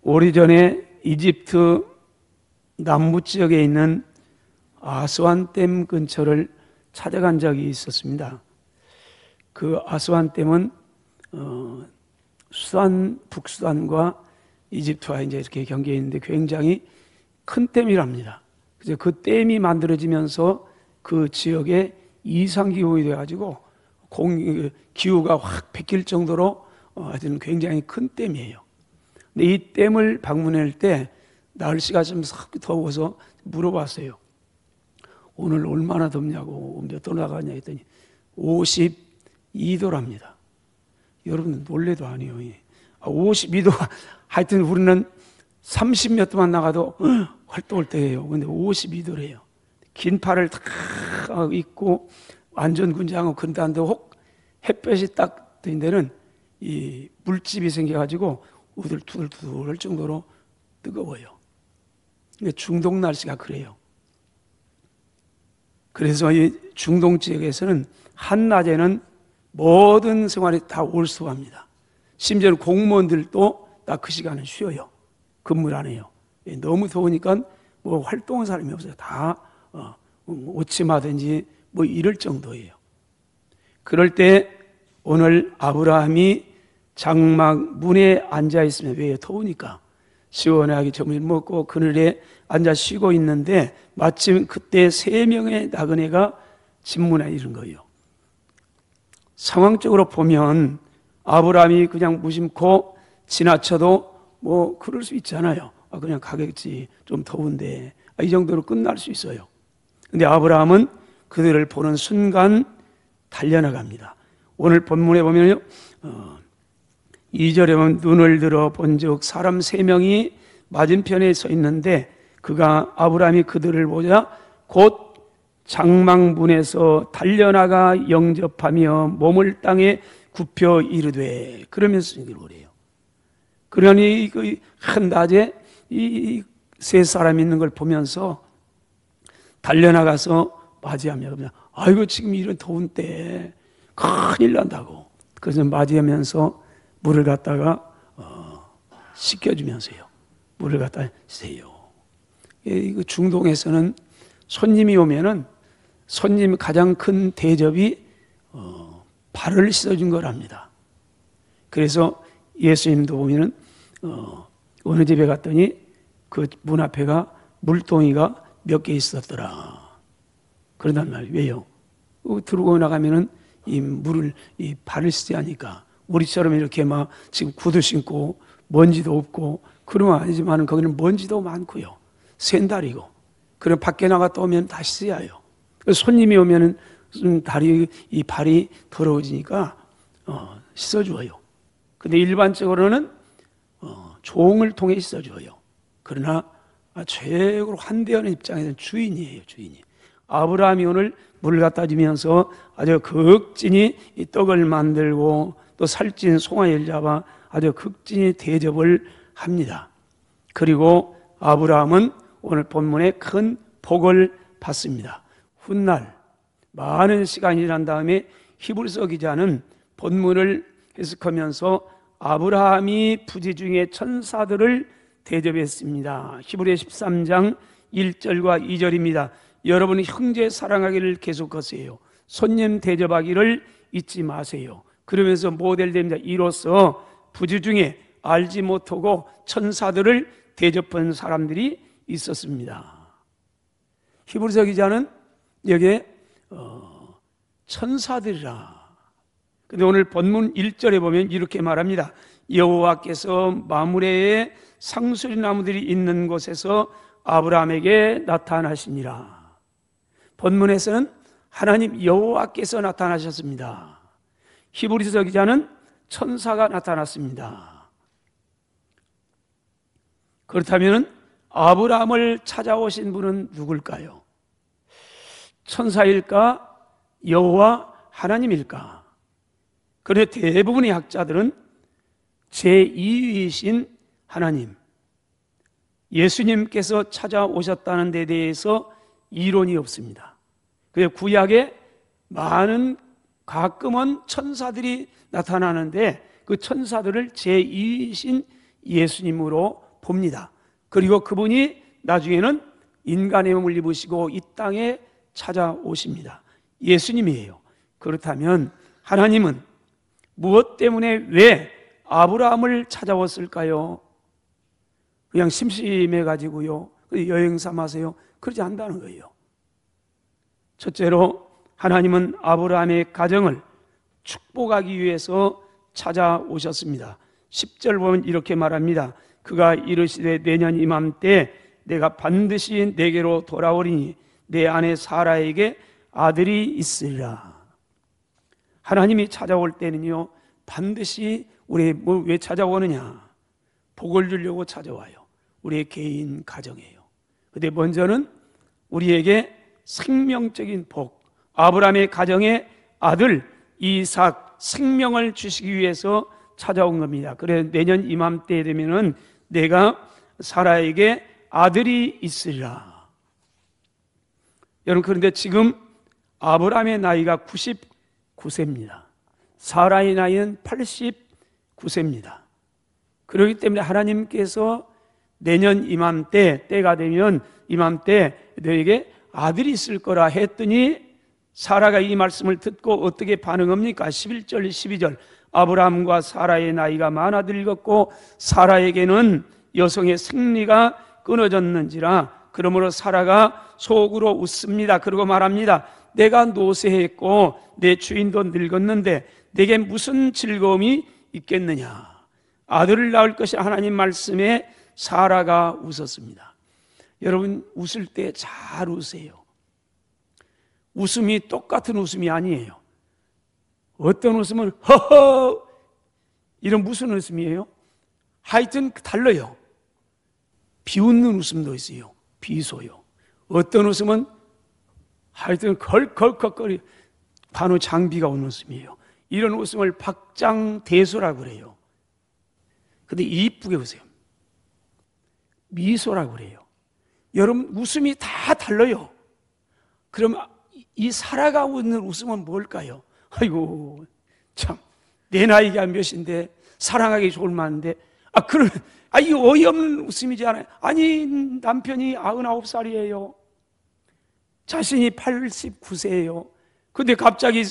오래전에 이집트 남부 지역에 있는 아스완댐 근처를 찾아간 적이 있었습니다. 그 아스완댐은 수단, 북수단과 이집트와 이제 이렇게 경계에 있는데 굉장히 큰 댐이랍니다. 그래서 그 댐이 만들어지면서 그 지역에 이상기후가 돼가지고 기후가 확 바뀔 정도로 하여튼 굉장히 큰 댐이에요. 근데 이 댐을 방문할 때 날씨가 좀 싹 더워서 물어봤어요. 오늘 얼마나 덥냐고, 몇 도 나가냐 했더니 52도랍니다. 여러분 놀래도 아니에요. 52도, 하여튼 우리는 30몇 도만 나가도 활동할 때예요. 근데 52도래요. 긴 팔을 탁 입고 완전 군장하고 그런다는데 혹 햇볕이 딱 뜬 데는 이 물집이 생겨가지고 우들투들투들 정도로 뜨거워요. 중동 날씨가 그래요. 그래서 이 중동 지역에서는 한낮에는 모든 생활이 다 올수합니다. 심지어 공무원들도 딱 그 시간은 쉬어요. 근무를 안 해요. 너무 더우니까 뭐 활동한 사람이 없어요. 다 오침하든지 뭐 이럴 정도예요. 그럴 때 오늘 아브라함이 장막 문에 앉아 있으면, 왜 더우니까 시원하게 점을 먹고 그늘에 앉아 쉬고 있는데 마침 그때 3명의 나그네가 집 문에 이른 거예요. 상황적으로 보면 아브라함이 그냥 무심코 지나쳐도 뭐 그럴 수 있잖아요. 그냥 가겠지, 좀 더운데, 이 정도로 끝날 수 있어요. 근데 아브라함은 그들을 보는 순간 달려나갑니다. 오늘 본문에 보면요, 2절에 보면 눈을 들어 본즉 사람 3명이 맞은편에 서 있는데 그가 아브라함이 그들을 보자 곧 장막문에서 달려나가 영접하며 몸을 땅에 굽혀 이르되, 그러면서 이걸 그래요. 그러니 그 한낮에 이 3사람이 있는 걸 보면서 달려나가서 맞이하며, 아이고 지금 이런 더운 때 큰일 난다고. 그래서 맞이하면서 물을 갖다가 씻겨주면서요. 물을 갖다 주세요. 중동에서는 손님이 오면은 손님 가장 큰 대접이 발을 씻어준 거랍니다. 그래서 예수님도 보면은 어느 집에 갔더니 그 문 앞에가 물동이가 몇 개 있었더라. 그런단 말이에요. 왜요? 들어오고 나가면은 이 물을 이 발을 씻어야 하니까. 우리처럼 이렇게 막 지금 구두 신고 먼지도 없고 그러면 아니지만 거기는 먼지도 많고요. 샌달이고. 그럼 밖에 나갔다 오면 다시 씻어야 해요. 손님이 오면은 이 발이 더러워지니까 씻어줘요. 근데 일반적으로는 종을 통해 씻어줘요. 그러나 최고로 환대하는 입장에서는 주인이에요. 주인이. 아브라함이 오늘 물을 갖다 주면서 아주 극진히 이 떡을 만들고 또 살찐 송아지를 잡아 아주 극진히 대접을 합니다. 그리고 아브라함은 오늘 본문에 큰 복을 받습니다. 훗날 많은 시간이 지난 다음에 히브리서 기자는 본문을 해석하면서 아브라함이 부지 중에 천사들을 대접했습니다. 히브리 13장 1절과 2절입니다. 여러분 형제 사랑하기를 계속하세요. 손님 대접하기를 잊지 마세요. 그러면서 모델됩니다. 이로써 부지 중에 알지 못하고 천사들을 대접한 사람들이 있었습니다. 히브리서 기자는 여기에 천사들이라. 근데 오늘 본문 1절에 보면 이렇게 말합니다. 여호와께서 마므레의 상수리 나무들이 있는 곳에서 아브라함에게 나타나시니라. 본문에서는 하나님 여호와께서 나타나셨습니다. 히브리서 기자는 천사가 나타났습니다. 그렇다면 아브라함을 찾아오신 분은 누굴까요? 천사일까? 여호와 하나님일까? 그런데 대부분의 학자들은 제2위이신 하나님, 예수님께서 찾아오셨다는 데 대해서 이론이 없습니다. 그래서 구약에 많은 가끔은 천사들이 나타나는데 그 천사들을 제2위이신 예수님으로 봅니다. 그리고 그분이 나중에는 인간의 몸을 입으시고 이 땅에 찾아오십니다. 예수님이에요. 그렇다면 하나님은 무엇 때문에 왜 아브라함을 찾아왔을까요? 그냥 심심해가지고요, 여행 삼아서요, 그러지 않는다는 거예요. 첫째로 하나님은 아브라함의 가정을 축복하기 위해서 찾아오셨습니다. 10절 보면 이렇게 말합니다. 그가 이르시되 내년 이맘때 내가 반드시 내게로 돌아오리니 내 아내 사라에게 아들이 있으리라. 하나님이 찾아올 때는요, 반드시 우리 왜 찾아오느냐? 복을 주려고 찾아와요. 우리의 개인 가정이에요. 근데 먼저는 우리에게 생명적인 복, 아브라함의 가정의 아들 이삭 생명을 주시기 위해서 찾아온 겁니다. 그래서 내년 이맘때 되면은 내가 사라에게 아들이 있으리라. 여러분, 그런데 지금 아브라함의 나이가 99세입니다. 사라의 나이는 89세입니다. 그렇기 때문에 하나님께서 내년 이맘때, 때가 되면 이맘때 너에게 아들이 있을 거라 했더니 사라가 이 말씀을 듣고 어떻게 반응합니까? 11절 12절 아브라함과 사라의 나이가 많아 늙었고 사라에게는 여성의 생리가 끊어졌는지라 그러므로 사라가 속으로 웃습니다. 그리고 말합니다. 내가 노쇠했고 내 주인도 늙었는데 내게 무슨 즐거움이 있겠느냐. 아들을 낳을 것이 하나님 말씀에 사라가 웃었습니다. 여러분, 웃을 때 잘 웃으세요. 웃음이 똑같은 웃음이 아니에요. 어떤 웃음은 허허 이런 무슨 웃음이에요? 하여튼 달라요. 비웃는 웃음도 있어요. 비소요. 어떤 웃음은 하여튼 걸걸걸거리 관우 장비가 오는 웃음이에요. 이런 웃음을 박장대소라고 그래요. 근데 이쁘게 웃어요. 미소라고 그래요. 여러분, 웃음이 다 달라요. 그럼 이 사라가 웃는 웃음은 뭘까요? 아이고 참, 내 나이가 몇인데 사랑하기 좋을 만한데 이 어이없는 웃음이지 않아요? 아니, 남편이 99살이에요. 자신이 89세예요. 근데 갑자기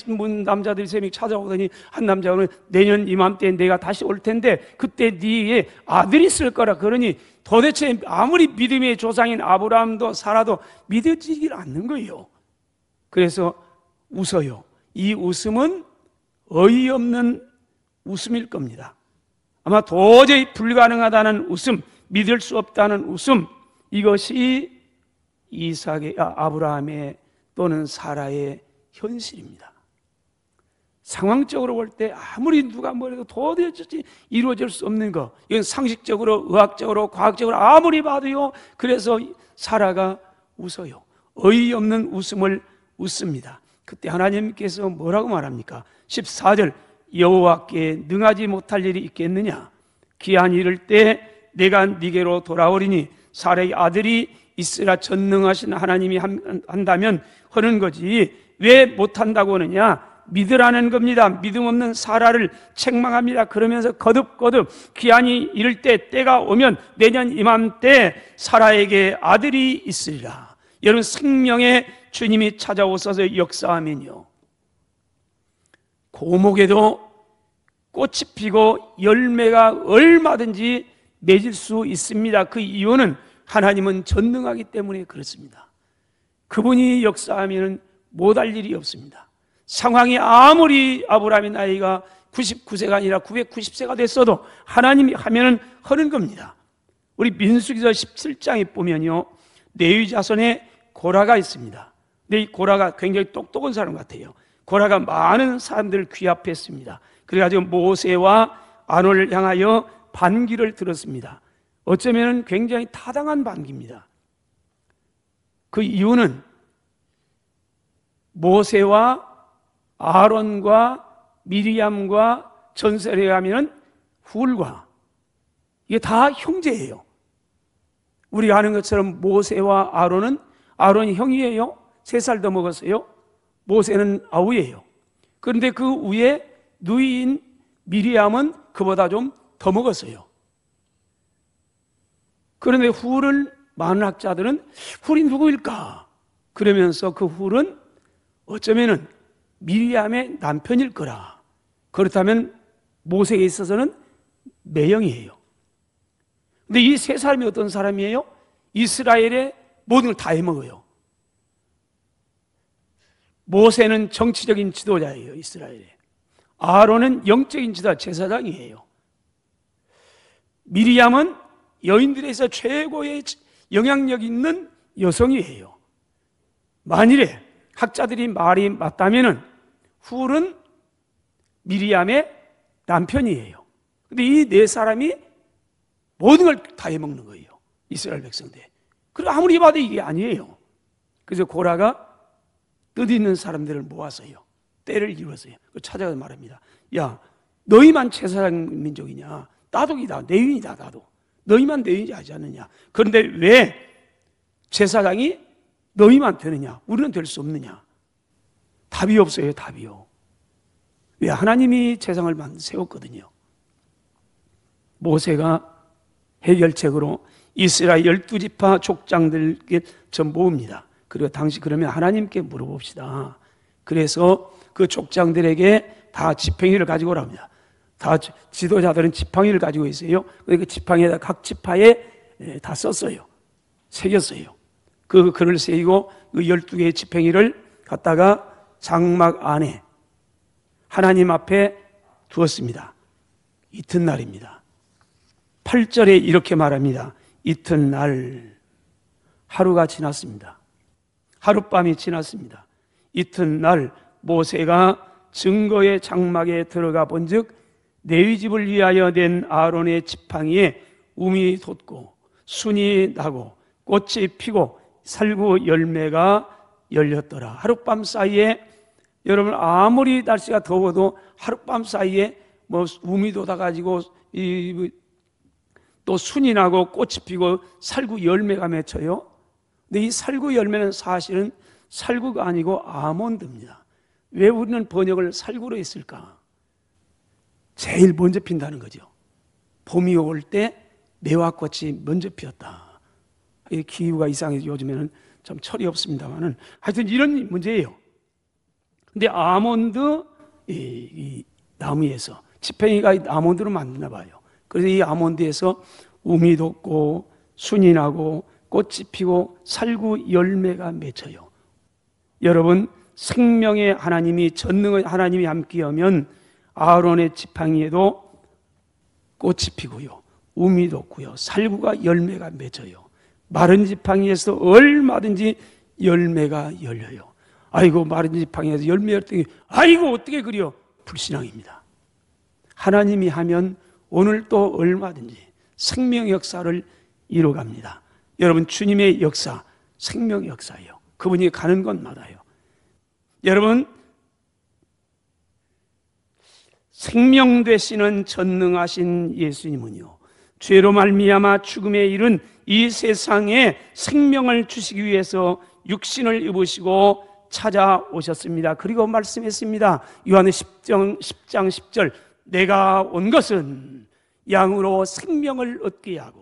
남자들이 3명 찾아오더니 한 남자는 내년 이맘때 내가 다시 올 텐데 그때 네에 아들이 있을 거라. 그러니 도대체 아무리 믿음의 조상인 아브라함도 사라도 믿어지질 않는 거예요. 그래서 웃어요. 이 웃음은 어이없는 웃음일 겁니다. 아마 도저히 불가능하다는 웃음, 믿을 수 없다는 웃음, 이것이 아브라함의 또는 사라의 현실입니다. 상황적으로 볼 때 아무리 누가 뭐래도 도대체 이루어질 수 없는 거, 이건 상식적으로, 의학적으로, 과학적으로 아무리 봐도요. 그래서 사라가 웃어요. 어이없는 웃음을 웃습니다. 그때 하나님께서 뭐라고 말합니까? 14절 여호와께 능하지 못할 일이 있겠느냐? 기한이 이를 때 내가 네게로 돌아오리니 사라의 아들이 있으라. 전능하신 하나님이 한다면 하는 거지 왜 못한다고 하느냐? 믿으라는 겁니다. 믿음 없는 사라를 책망합니다. 그러면서 거듭거듭 기한이 이를 때 때가 오면 내년 이맘때 사라에게 아들이 있으리라. 여러분, 생명의 주님이 찾아오셔서 역사하면요, 고목에도 꽃이 피고 열매가 얼마든지 맺을 수 있습니다. 그 이유는 하나님은 전능하기 때문에 그렇습니다. 그분이 역사하면 못할 일이 없습니다. 상황이 아무리 아브라함의 나이가 99세가 아니라 990세가 됐어도 하나님이 하면은 하는 겁니다. 우리 민수기서 17장에 보면요, 레위 자손에 고라가 있습니다. 근데 이 고라가 굉장히 똑똑한 사람 같아요. 고라가 많은 사람들을 귀합했습니다. 그래가지고 모세와 아론을 향하여 반기를 들었습니다. 어쩌면 굉장히 타당한 반기입니다. 그 이유는 모세와 아론과 미리암과 전설에 가면 훌과 이게 다 형제예요. 우리가 아는 것처럼 모세와 아론이 형이에요. 3살 더 먹었어요. 모세는 아우예요. 그런데 그 위에 누이인 미리암은 그보다 좀 더 먹었어요. 그런데 훌을 많은 학자들은 훌이 누구일까? 그러면서 그 훌은 어쩌면은 미리암의 남편일 거라. 그렇다면 모세에게 있어서는 매형이에요. 근데 이 세 사람이 어떤 사람이에요? 이스라엘의 모든 걸 다 해먹어요. 모세는 정치적인 지도자예요, 이스라엘에. 아론은 영적인 지도자, 제사장이에요. 미리암은 여인들에서 최고의 영향력 있는 여성이에요. 만일에 학자들이 말이 맞다면은 훌은 미리암의 남편이에요. 근데 이 네 사람이 모든 걸 다 해먹는 거예요, 이스라엘 백성들. 그리고 아무리 봐도 이게 아니에요. 그래서 고라가 뜻있는 사람들을 모아서요, 때를 이루었어요. 찾아가서 말합니다. 야, 너희만 제사장 민족이냐? 나도 내윈이다. 나도 너희만 내윈이지 하지 않느냐? 그런데 왜 제사장이 너희만 되느냐? 우리는 될 수 없느냐? 답이 없어요. 답이요. 왜? 하나님이 세상을 세웠거든요. 모세가 해결책으로 이스라엘 12지파 족장들께 전 모읍니다. 그리고 당시 그러면 하나님께 물어봅시다. 그래서 그 족장들에게 다 지팡이를 가지고 오랍니다. 다 지도자들은 지팡이를 가지고 있어요. 그 지팡이에다 각 지파에 다 썼어요. 새겼어요. 그 글을 새기고 그 12개의 지팡이를 갖다가 장막 안에 하나님 앞에 두었습니다. 이튿날입니다. 8절에 이렇게 말합니다. 이튿날, 하루가 지났습니다. 하룻밤이 지났습니다. 이튿날 모세가 증거의 장막에 들어가 본즉 레위 집을 위하여 낸 아론의 지팡이에 움이 돋고 순이 나고 꽃이 피고 살구 열매가 열렸더라. 하룻밤 사이에, 여러분 아무리 날씨가 더워도 하룻밤 사이에 뭐 움이 돋아가지고 또 순이 나고 꽃이 피고 살구 열매가 맺혀요. 근데 이 살구 열매는 사실은 살구가 아니고 아몬드입니다. 왜 우리는 번역을 살구로 했을까? 제일 먼저 핀다는 거죠. 봄이 올 때 매화꽃이 먼저 피었다. 기후가 이상해서 요즘에는 좀 철이 없습니다만은 하여튼 이런 문제예요. 근데 아몬드 이 나무에서 지팡이가 아몬드로 만드나 봐요. 그래서 이 아몬드에서 움이 돋고 순이 나고 꽃이 피고 살구 열매가 맺혀요. 여러분, 생명의 하나님이, 전능의 하나님이 함께하면 아론의 지팡이에도 꽃이 피고요, 움이 돋고요, 살구가 열매가 맺어요. 마른 지팡이에서 얼마든지 열매가 열려요. 아이고, 마른 지팡이에서 열매 열더니 아이고 어떻게 그려? 불신앙입니다. 하나님이 하면 오늘 또 얼마든지 생명 역사를 이뤄갑니다. 여러분, 주님의 역사, 생명 역사예요. 그분이 가는 곳마다요. 여러분, 생명 되시는 전능하신 예수님은요, 죄로 말미암아 죽음에 이른 이 세상에 생명을 주시기 위해서 육신을 입으시고 찾아오셨습니다. 그리고 말씀했습니다. 요한의 10장 10절, 내가 온 것은 양으로 생명을 얻게 하고,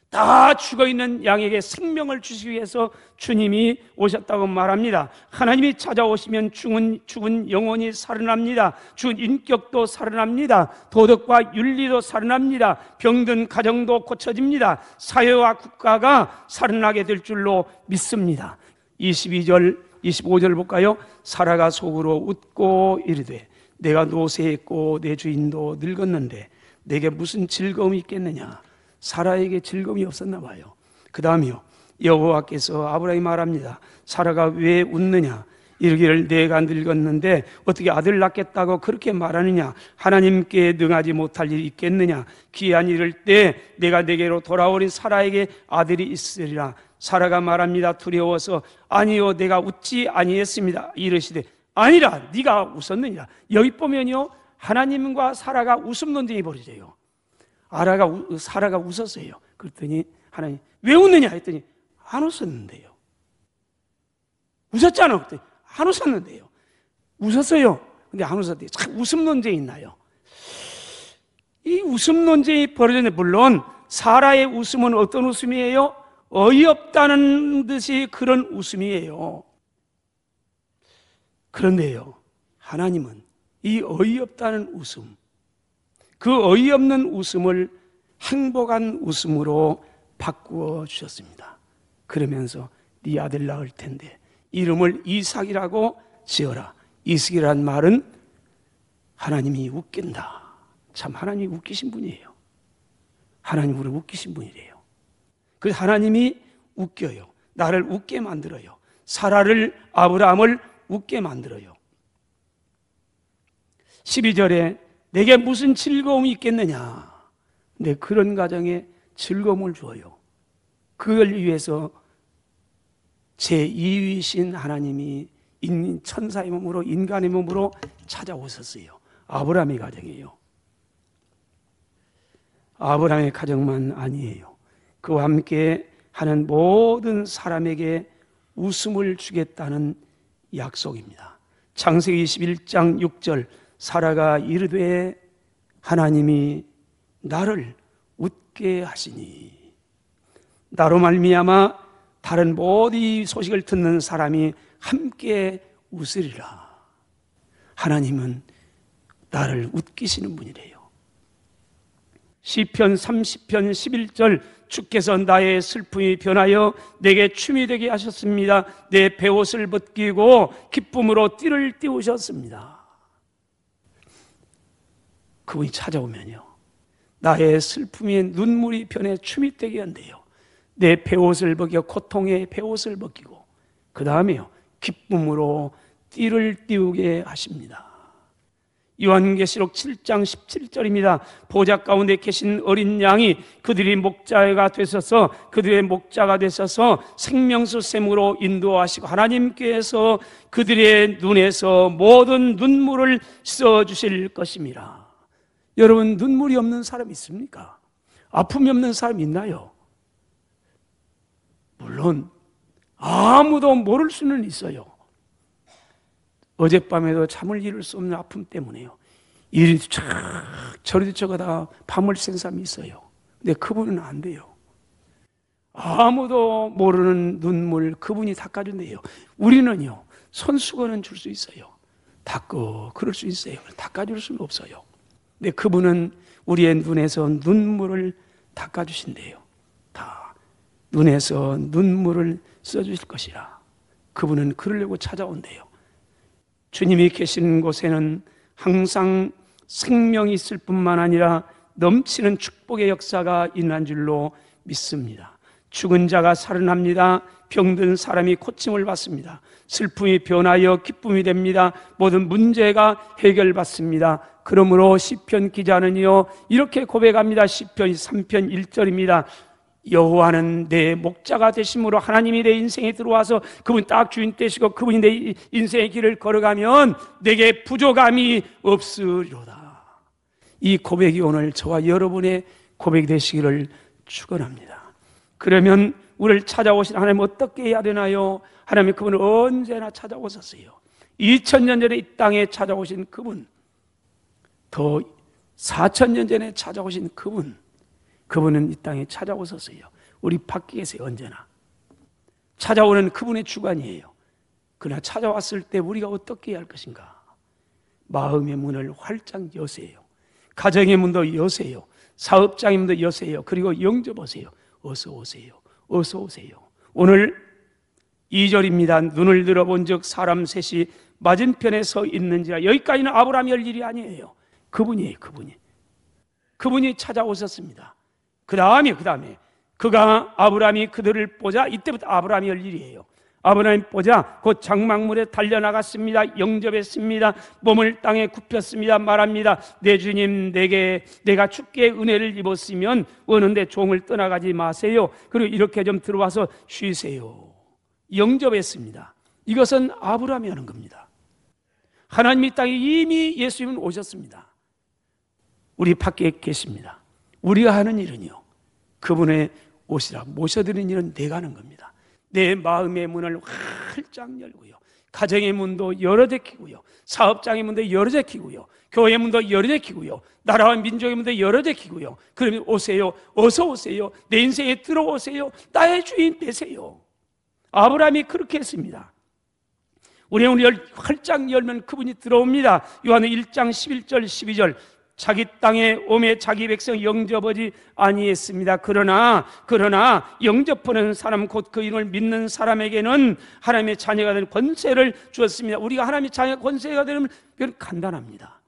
다 죽어있는 양에게 생명을 주시기 위해서 주님이 오셨다고 말합니다. 하나님이 찾아오시면 죽은 영혼이 살아납니다. 죽은 인격도 살아납니다. 도덕과 윤리도 살아납니다. 병든 가정도 고쳐집니다. 사회와 국가가 살아나게 될 줄로 믿습니다. 22절, 25절 볼까요? 사라가 속으로 웃고 이르되 내가 노쇠했고 내 주인도 늙었는데 내게 무슨 즐거움이 있겠느냐. 사라에게 즐거움이 없었나 봐요. 그 다음이요, 여호와께서 아브라함이 말합니다. 사라가 왜 웃느냐. 이르기를 내가 늙었는데 어떻게 아들 낳겠다고 그렇게 말하느냐. 하나님께 능하지 못할 일이 있겠느냐. 기한이 이를 때 내가 내게로 돌아오린 사라에게 아들이 있으리라. 사라가 말합니다. 두려워서 아니요 내가 웃지 아니했습니다. 이르시되 아니라 네가 웃었느니라. 여기 보면요, 하나님과 사라가 웃음 논쟁이 벌어져요. 사라가 웃었어요. 그랬더니 하나님 왜 웃느냐 했더니 안 웃었는데요. 웃었잖아. 그랬더니 안 웃었는데요. 웃었어요. 근데 안 웃었대요. 참 웃음 논쟁이 있나요? 이 웃음 논쟁이 벌어졌는데, 물론 사라의 웃음은 어떤 웃음이에요? 어이없다는 듯이 그런 웃음이에요. 그런데요, 하나님은 이 어이없다는 웃음, 그 어이없는 웃음을 행복한 웃음으로 바꾸어 주셨습니다. 그러면서 네 아들 낳을 텐데 이름을 이삭이라고 지어라. 이삭이란 말은 하나님이 웃긴다. 참 하나님이 웃기신 분이에요. 하나님 우리를 웃기신 분이래요. 그래서 하나님이 웃겨요. 나를 웃게 만들어요. 사라를, 아브라함을 웃게 만들어요. 12절에 내게 무슨 즐거움이 있겠느냐. 근데 그런 가정에 즐거움을 줘요. 그걸 위해서 제2위신 하나님이 천사의 몸으로, 인간의 몸으로 찾아오셨어요. 아브라함의 가정이에요. 아브라함의 가정만 아니에요. 그와 함께 하는 모든 사람에게 웃음을 주겠다는 약속입니다. 창세기 21장 6절, 사라가 이르되 하나님이 나를 웃게 하시니, 나로 말미암아 다른 모든 이 소식을 듣는 사람이 함께 웃으리라. 하나님은 나를 웃기시는 분이래요. 시편 30편 11절, 주께서 나의 슬픔이 변하여 내게 춤이 되게 하셨습니다. 내 베옷을 벗기고 기쁨으로 띠를 띄우셨습니다. 그분이 찾아오면요, 나의 슬픔이 눈물이 변해 춤이 되게 한대요. 내 베옷을 벗겨, 고통의 베옷을 벗기고 그 다음에요, 기쁨으로 띠를 띄우게 하십니다. 요한계시록 7장 17절입니다. 보좌 가운데 계신 어린 양이 그들의 목자가 되셔서 생명수 샘으로 인도하시고 하나님께서 그들의 눈에서 모든 눈물을 씻어주실 것입니다. 여러분, 눈물이 없는 사람 있습니까? 아픔이 없는 사람 있나요? 물론 아무도 모를 수는 있어요. 어젯밤에도 잠을 이룰 수 없는 아픔 때문에요. 이리도 쫙 저리도 저거다 밤을 샌 사람이 있어요. 근데 그분은 안 돼요. 아무도 모르는 눈물 그분이 닦아준대요. 우리는요, 손수건은 줄 수 있어요. 닦고 그럴 수 있어요. 닦아줄 수는 없어요. 근데 그분은 우리의 눈에서 눈물을 닦아주신대요. 다 눈에서 눈물을 써주실 것이라. 그분은 그러려고 찾아온대요. 주님이 계시는 곳에는 항상 생명이 있을 뿐만 아니라 넘치는 축복의 역사가 일어난 줄로 믿습니다. 죽은 자가 살아납니다. 병든 사람이 고침을 받습니다. 슬픔이 변하여 기쁨이 됩니다. 모든 문제가 해결받습니다. 그러므로 시편 기자는요, 이렇게 고백합니다. 시편 3편 1절입니다. 여호와는 내 목자가 되심으로, 하나님이 내 인생에 들어와서 그분 딱 주인 되시고 그분이 내 인생의 길을 걸어가면 내게 부족함이 없으리로다. 이 고백이 오늘 저와 여러분의 고백이 되시기를 축원합니다. 그러면 우리를 찾아오신 하나님 어떻게 해야 되나요? 하나님 그분은 언제나 찾아오셨어요. 2000년 전에 이 땅에 찾아오신 그분, 더 4000년 전에 찾아오신 그분은 이 땅에 찾아오셨어요. 우리 밖에 계세요. 언제나 찾아오는 그분의 주관이에요. 그러나 찾아왔을 때 우리가 어떻게 해야 할 것인가? 마음의 문을 활짝 여세요. 가정의 문도 여세요. 사업장의 문도 여세요. 그리고 영접하세요. 어서 오세요. 어서 오세요. 오늘 2절입니다. 눈을 들어본 즉 사람 셋이 맞은편에 서 있는지라. 여기까지는 아브라함이 할 일이 아니에요. 그분이 찾아오셨습니다. 그 다음에 그가 아브라함이 그들을 보자. 이때부터 아브라함이 할 일이에요. 아브라함이 보자 곧 장막문에 달려나갔습니다. 영접했습니다. 몸을 땅에 굽혔습니다. 말합니다. 내 주님, 내가 주께 은혜를 입었으면 어느데 종을 떠나가지 마세요. 그리고 이렇게 좀 들어와서 쉬세요. 영접했습니다. 이것은 아브라함이 하는 겁니다. 하나님 이 땅에 이미 예수님은 오셨습니다. 우리 밖에 계십니다. 우리가 하는 일은요, 그분의 오시라 모셔드리는 일은 내가 하는 겁니다. 내 마음의 문을 활짝 열고요, 가정의 문도 열어제키고요, 사업장의 문도 열어제키고요, 교회 문도 열어제키고요, 나라와 민족의 문도 열어제키고요. 그러면 오세요, 어서 오세요, 내 인생에 들어오세요, 나의 주인 되세요. 아브라함이 그렇게 했습니다. 우리는 활짝 열면 그분이 들어옵니다. 요한은 1장 11절 12절 자기 땅에 오매 자기 백성 영접하지 아니했습니다. 그러나 영접하는 사람 곧 그 이름을 믿는 사람에게는 하나님의 자녀가 되는 권세를 주었습니다. 우리가 하나님의 자녀 권세가 되면 간단합니다.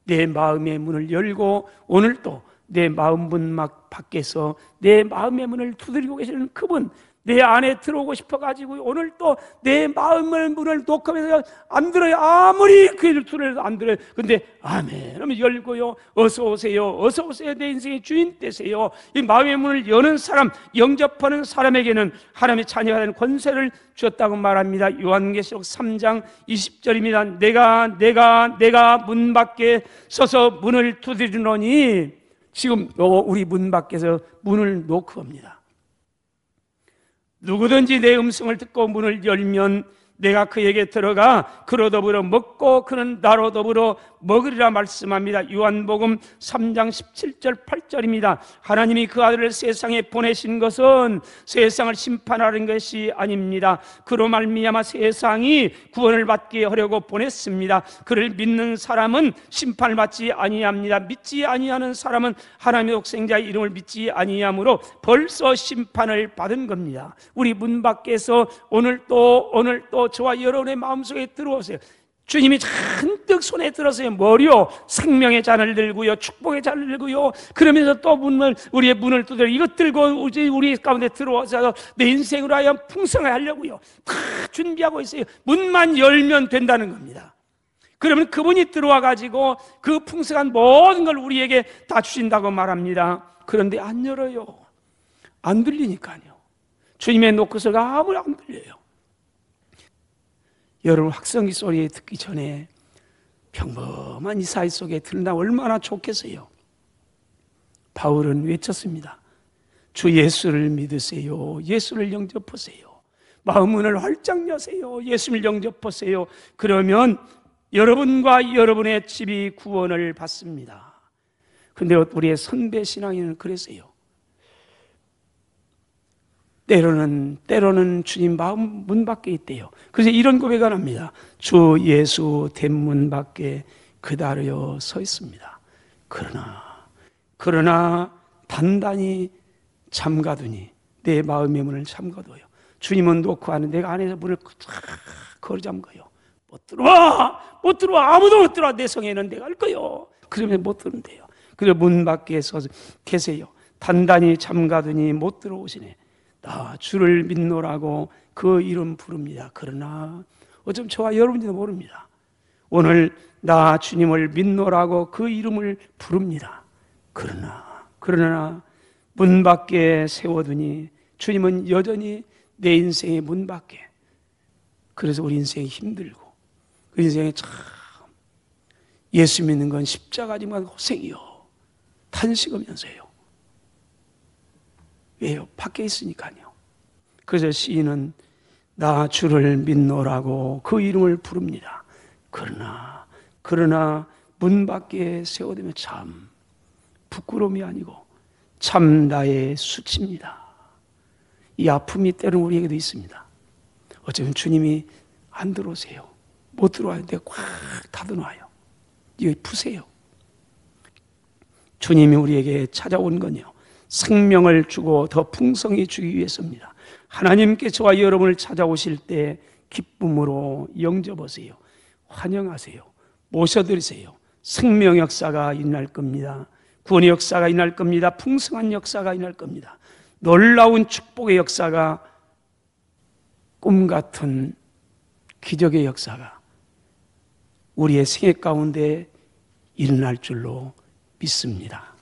내 마음의 문을 열고 오늘도 내 마음 문 밖에서 내 마음의 문을 두드리고 계시는 그분, 내 안에 들어오고 싶어가지고 오늘 또 내 마음의 문을 녹음해서 안 들어요. 아무리 귀를 뚫어도 안 들어요. 근데 아멘 그러면 열고요, 어서 오세요, 어서 오세요, 내 인생의 주인 되세요. 이 마음의 문을 여는 사람, 영접하는 사람에게는 하나님의 자녀가 되는 권세를 주었다고 말합니다. 요한계시록 3장 20절입니다 내가 문 밖에 서서 문을 두드리노니, 지금 우리 문 밖에서 문을 놓고옵니다. 누구든지 내 음성을 듣고 문을 열면 내가 그에게 들어가 그로 더불어 먹고 그는 나로 더불어 먹으리라 말씀합니다. 요한복음 3장 17절 8절입니다. 하나님이 그 아들을 세상에 보내신 것은 세상을 심판하는 것이 아닙니다. 그로 말미암아 세상이 구원을 받게 하려고 보냈습니다. 그를 믿는 사람은 심판을 받지 아니합니다. 믿지 아니하는 사람은 하나님의 독생자의 이름을 믿지 아니하므로 벌써 심판을 받은 겁니다. 우리 문 밖에서 오늘 또 저와 여러분의 마음속에 들어오세요. 주님이 잔뜩 손에 들어서요, 머리요, 생명의 잔을 들고요, 축복의 잔을 들고요, 그러면서 또 우리의 문을 두드려 이것 들고 우리 가운데 들어와서 내 인생으로 하여 풍성하게 하려고요, 다 준비하고 있어요. 문만 열면 된다는 겁니다. 그러면 그분이 들어와 가지고 그 풍성한 모든 걸 우리에게 다 주신다고 말합니다. 그런데 안 열어요. 안 들리니까요. 주님의 노크소리가 아무리 안 들려요. 여러분, 확성기 소리 듣기 전에 평범한 이 사회 속에 들나 얼마나 좋겠어요. 바울은 외쳤습니다. 주 예수를 믿으세요. 예수를 영접하세요. 마음 문을 활짝 여세요. 예수를 영접하세요. 그러면 여러분과 여러분의 집이 구원을 받습니다. 그런데 우리의 선배 신앙인은 그랬어요. 때로는 주님 마음 문 밖에 있대요. 그래서 이런 고백을 합니다. 주 예수 대문 밖에 그다려 서 있습니다. 그러나 단단히 잠가두니, 내 마음의 문을 잠가둬요. 주님은 놓고 하는 내가 안에서 문을 쫙 걸어 잠가요. 못 들어와. 아무도 못 들어와. 내 성에는 내가 할 거요. 그러면 못 들은데요. 그래서 문 밖에 서 계세요. 단단히 잠가두니 못 들어오시네. 나 주를 믿노라고 그 이름 부릅니다. 그러나 어쩜 저와 여러분들도 모릅니다. 오늘 나 주님을 믿노라고 그 이름을 부릅니다. 그러나 문 밖에 세워두니 주님은 여전히 내 인생의 문 밖에. 그래서 우리 인생이 힘들고, 그 인생에 참 예수 믿는 건 십자가지만 고생이요, 탄식하면서요. 왜요? 밖에 있으니까요. 그래서 시인은 나 주를 믿노라고 그 이름을 부릅니다. 그러나 문 밖에 세워두면 참 부끄러움이 아니고 참 나의 수치입니다. 이 아픔이 때로는 우리에게도 있습니다. 어쩌면 주님이 안 들어오세요. 못 들어와요. 내가 꽉 닫아놔요. 이거 푸세요. 주님이 우리에게 찾아온 건요, 생명을 주고 더 풍성히 주기 위해서입니다. 하나님께 저와 여러분을 찾아오실 때 기쁨으로 영접하세요. 환영하세요. 모셔드리세요. 생명 역사가 일어날 겁니다. 구원의 역사가 일어날 겁니다. 풍성한 역사가 일어날 겁니다. 놀라운 축복의 역사가, 꿈 같은 기적의 역사가 우리의 생애 가운데 일어날 줄로 믿습니다.